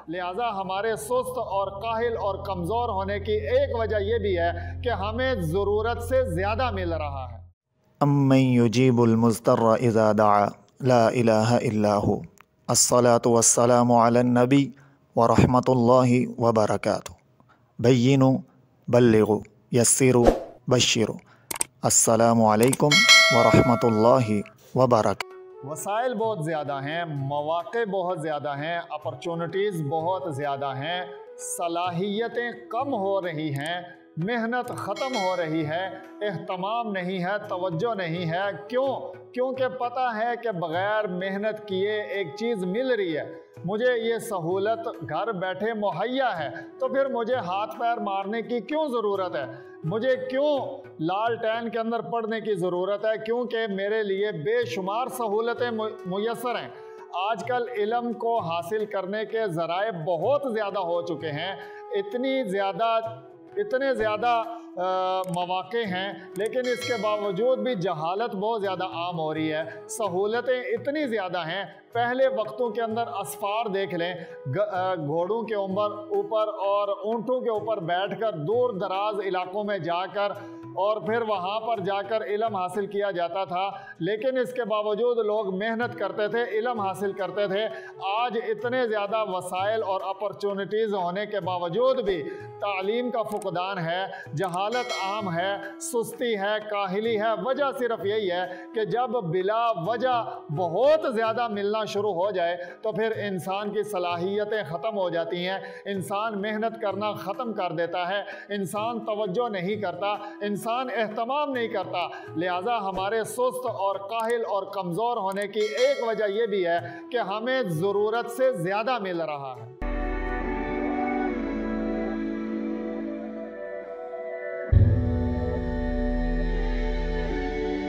लिहाजा हमारे सुस्त और काहिल और कमज़ोर होने की एक वजह यह भी है कि हमें ज़रूरत से ज़्यादा मिल रहा है। अम्मन युजीबुल मुज़्तर्रा इज़ा दआ ला इलाहा इल्ला हु। अस्सलातु वस्सलामु अलन नबी व रहमतुल्लाहि व बरकातुहू। बय्यिनु बल्लिगु यस्सिरु बश्शिरु। अस्सलामु अलैकुम व रहमतुल्लाहि व बरकातुहू। वसाइल बहुत ज़्यादा हैं, मौक़े बहुत ज़्यादा हैं, अपॉर्चुनिटीज़ बहुत ज़्यादा हैं, सलाहियतें कम हो रही हैं, मेहनत ख़त्म हो रही है, एहतमाम नहीं है, तवज्जो नहीं है। क्यों? क्योंकि पता है कि बग़ैर मेहनत किए एक चीज़ मिल रही है, मुझे ये सहूलत घर बैठे मुहैया है, तो फिर मुझे हाथ पैर मारने की क्यों ज़रूरत है? मुझे क्यों लालटेन के अंदर पढ़ने की ज़रूरत है? क्योंकि मेरे लिए बेशुमार सहूलतें मुयस्सर हैं। आजकल इल्म को हासिल करने के ज़राए बहुत ज़्यादा हो चुके हैं, इतने ज़्यादा मौक़े हैं, लेकिन इसके बावजूद भी जहालत बहुत ज़्यादा आम हो रही है। सहूलतें इतनी ज़्यादा हैं, पहले वक्तों के अंदर असफ़ार देख लें, घोड़ों के ऊपर और ऊँटों के ऊपर बैठकर दूर दराज इलाकों में जाकर और फिर वहाँ पर जाकर इल्म हासिल किया जाता था। लेकिन इसके बावजूद लोग मेहनत करते थे, इल्म हासिल करते थे। आज इतने ज़्यादा वसाइल और अपॉर्चुनिटीज़ होने के बावजूद भी तालीम का फुक़दान है, जहालत आम है, सुस्ती है, काहिली है। वजह सिर्फ यही है कि जब बिला वजह बहुत ज़्यादा मिलना शुरू हो जाए तो फिर इंसान की सलाहियतें ख़त्म हो जाती हैं, इंसान मेहनत करना ख़त्म कर देता है, इंसान तवज्जो नहीं करता, इंसान एहतमाम नहीं करता। लिहाजा हमारे सुस्त और काहिल और कमज़ोर होने की एक वजह यह भी है कि हमें ज़रूरत से ज़्यादा मिल रहा है।